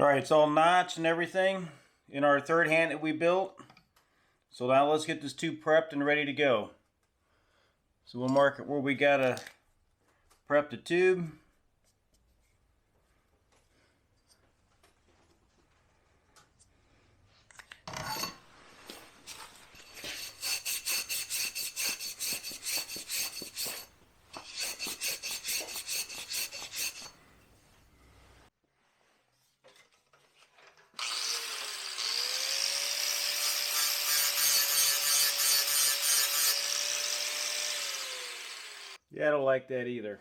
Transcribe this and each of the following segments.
Alright, it's all notched and everything in our third hand that we built. So now let's get this tube prepped and ready to go. So we'll mark it where we gotta prep the tube. Yeah, I don't like that either.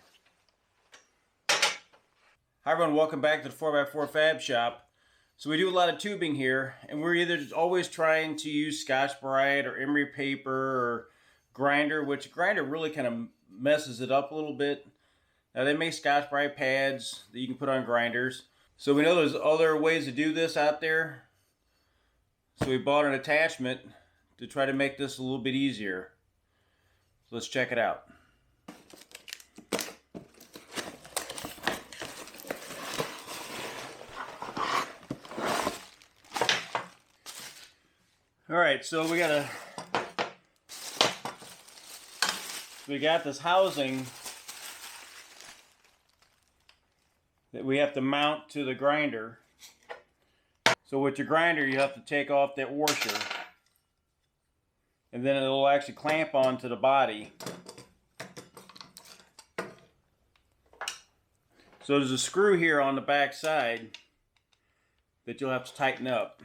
Hi everyone, welcome back to the 4x4 Fab Shop. So we do a lot of tubing here, and we're either always trying to use Scotch-Brite or emery paper or grinder, which grinder really kind of messes it up a little bit. Now they make Scotch-Brite pads that you can put on grinders. So we know there's other ways to do this out there. So we bought an attachment to try to make this a little bit easier. So let's check it out. Alright, so we got this housing that we have to mount to the grinder. So with your grinder you have to take off that washer, and then it'll actually clamp onto the body. So there's a screw here on the back side that you'll have to tighten up.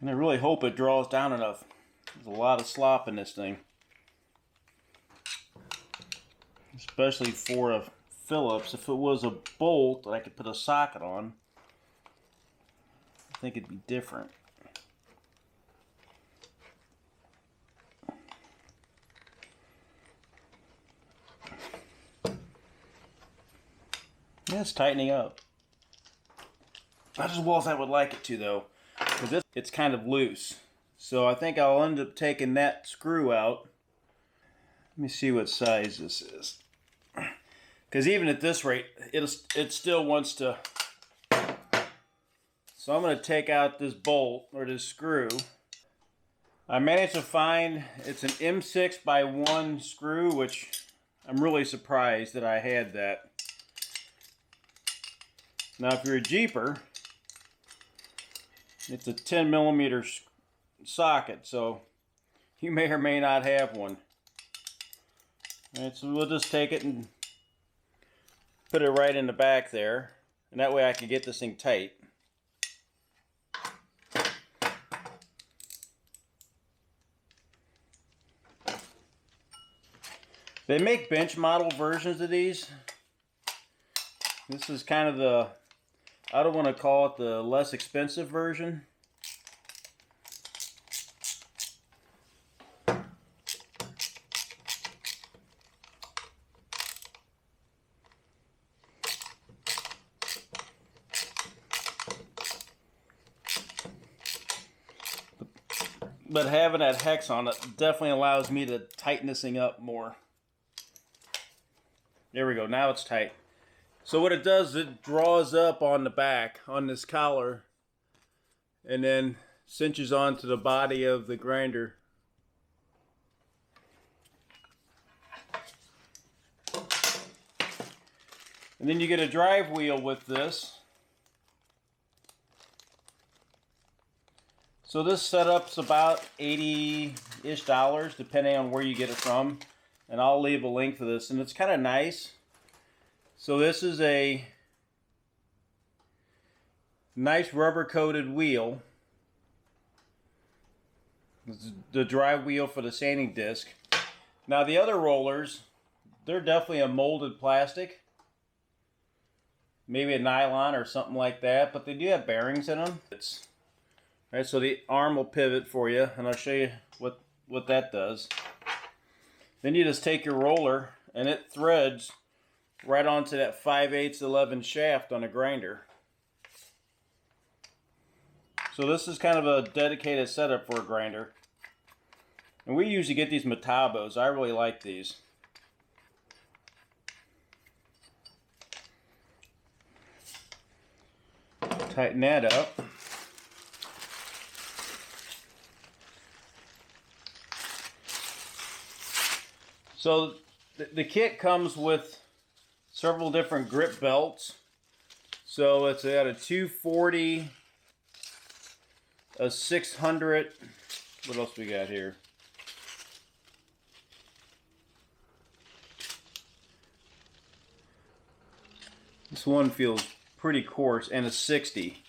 And I really hope it draws down enough. There's a lot of slop in this thing. Especially for a Phillips. If it was a bolt that I could put a socket on, I think it'd be different. Yeah, it's tightening up. Not as well as I would like it to though, because it's kind of loose. So I think I'll end up taking that screw out. Let me see what size this is. Because even at this rate, it still wants to. So I'm going to take out this bolt, or this screw. I managed to find, it's an M6 by 1 screw, which I'm really surprised that I had that. Now if you're a Jeeper, it's a 10mm socket, so you may or may not have one. Alright, so we'll just take it and put it right in the back there, and that way I can get this thing tight. They make bench model versions of these. This is kind of the, I don't want to call it the less expensive version. But having that hex on it definitely allows me to tighten this thing up more. There we go, now it's tight. So what it does, it draws up on the back, on this collar, and then cinches onto the body of the grinder. And then you get a drive wheel with this. So this setup's about $80-ish, depending on where you get it from. And I'll leave a link for this, and it's kind of nice. So this is a nice rubber coated wheel. This is the drive wheel for the sanding disc. Now the other rollers, they're definitely a molded plastic. Maybe a nylon or something like that, but they do have bearings in them. Right, so the arm will pivot for you, and I'll show you what that does. Then you just take your roller, and it threads right onto that 5/8 shaft on a grinder. So this is kind of a dedicated setup for a grinder. And we usually get these Metabos. I really like these. Tighten that up. So the kit comes with several different grip belts. So it's got a 240, a 600. What else we got here? This one feels pretty coarse, and a 60.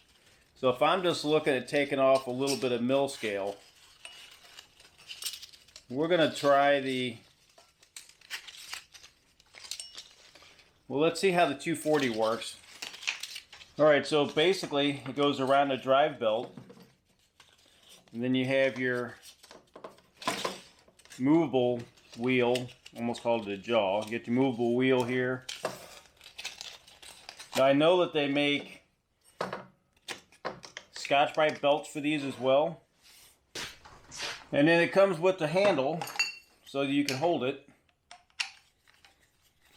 So if I'm just looking at taking off a little bit of mill scale, we're going to try the, well, let's see how the 240 works. Alright, so basically it goes around the drive belt, and then you have your movable wheel, almost called it a jaw. You get your movable wheel here. Now I know that they make Scotch-Brite belts for these as well. And then it comes with the handle so that you can hold it.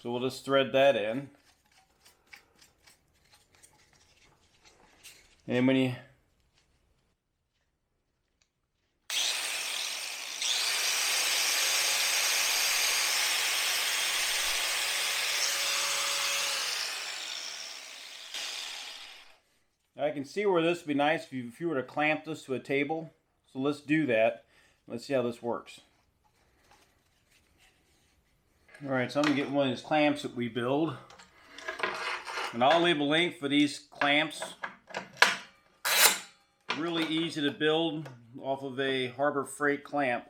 So we'll just thread that in. And when you I can see where this would be nice if you were to clamp this to a table. So let's do that. Let's see how this works. Alright, so I'm going to get one of these clamps that we build. And I'll leave a link for these clamps. Really easy to build off of a Harbor Freight clamp.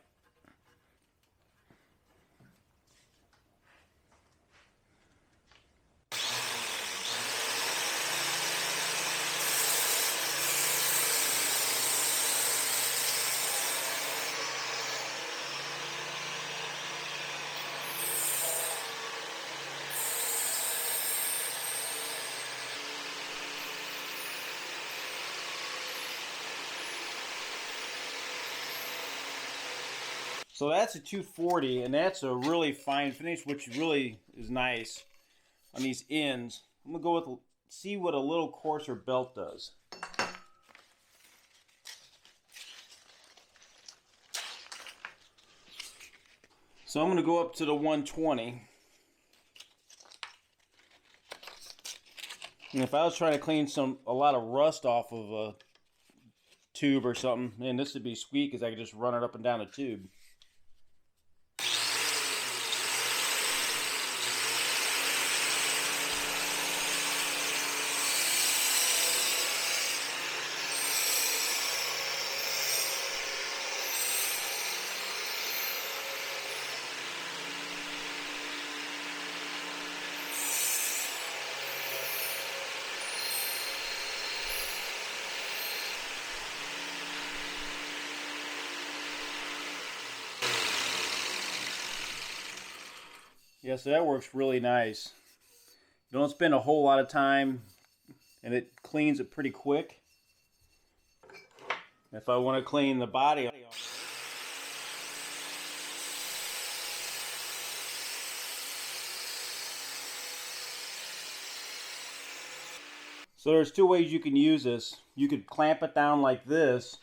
So that's a 240, and that's a really fine finish, which really is nice on these ends. I'm gonna go with, see what a little coarser belt does. So I'm gonna go up to the 120. And if I was trying to clean a lot of rust off of a tube or something, man, this would be sweet because I could just run it up and down the tube. Yeah, so that works really nice. You don't spend a whole lot of time, and it cleans it pretty quick. If I want to clean the body, so there's two ways you can use this. You could clamp it down like this.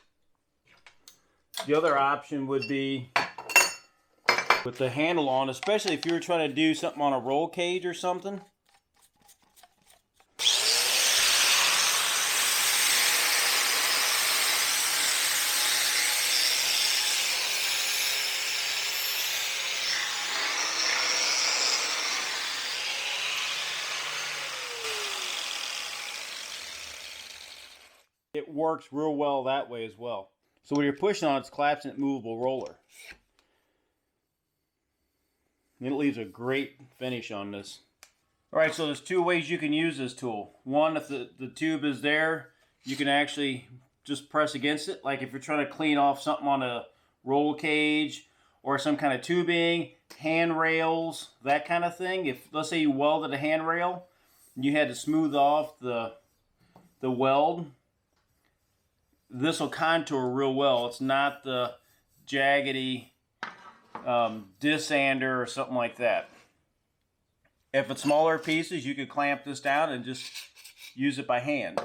The other option would be with the handle on, especially if you were trying to do something on a roll cage or something. It works real well that way as well. So when you're pushing on it, it's collapsing that movable roller. And it leaves a great finish on this. Alright, so there's two ways you can use this tool. One, if the tube is there, you can actually just press against it. Like if you're trying to clean off something on a roll cage or some kind of tubing, handrails, that kind of thing. If, let's say you welded a handrail and you had to smooth off the weld, this will contour real well. It's not the jaggedy dissander or something like that. If it's smaller pieces, you could clamp this down and just use it by hand.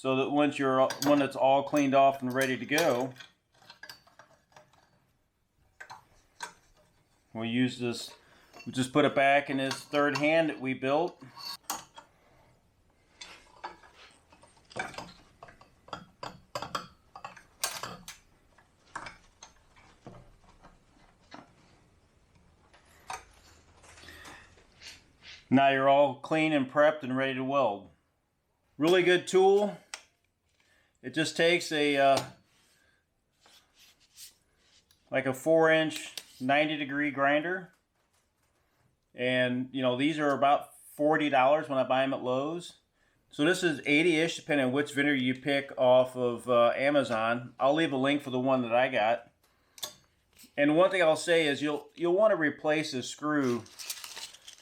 so that when it's all cleaned off and ready to go, we'll use this. We'll just put it back in this third hand that we built. Now you're all clean and prepped and ready to weld. Really good tool. It just takes a like a 4-inch 90-degree grinder, and you know, these are about $40 when I buy them at Lowe's. So this is 80-ish, depending on which vendor you pick off of Amazon. I'll leave a link for the one that I got. And one thing I'll say is you'll want to replace the screw.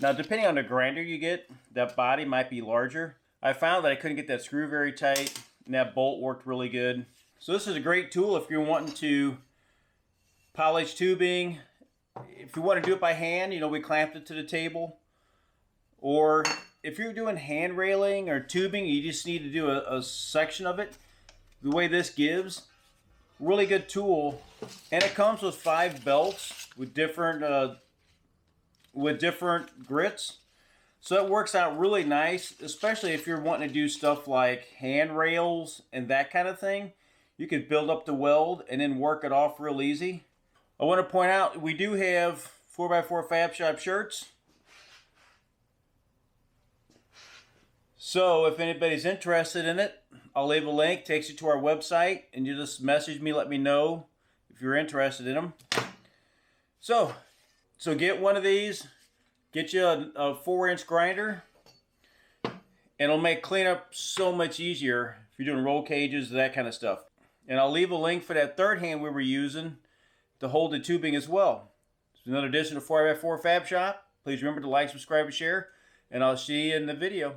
Now, depending on the grinder you get, that body might be larger. I found that I couldn't get that screw very tight, and that bolt worked really good. So this is a great tool if you're wanting to polish tubing. If you want to do it by hand, you know, we clamped it to the table. Or if you're doing hand railing or tubing, you just need to do a section of it. The way this gives, really good tool. And it comes with 5 belts with different grits. So it works out really nice, especially if you're wanting to do stuff like handrails and that kind of thing. You can build up the weld and then work it off real easy. I want to point out we do have 4x4 Fab Shop shirts. So if anybody's interested in it, I'll leave a link, takes you to our website, and you just message me, let me know if you're interested in them. So get one of these, get you a 4-inch grinder, and it'll make cleanup so much easier if you're doing roll cages, that kind of stuff. And I'll leave a link for that third hand we were using to hold the tubing as well. It's another edition of 4x4 Fab Shop. Please remember to like, subscribe, and share, and I'll see you in the video.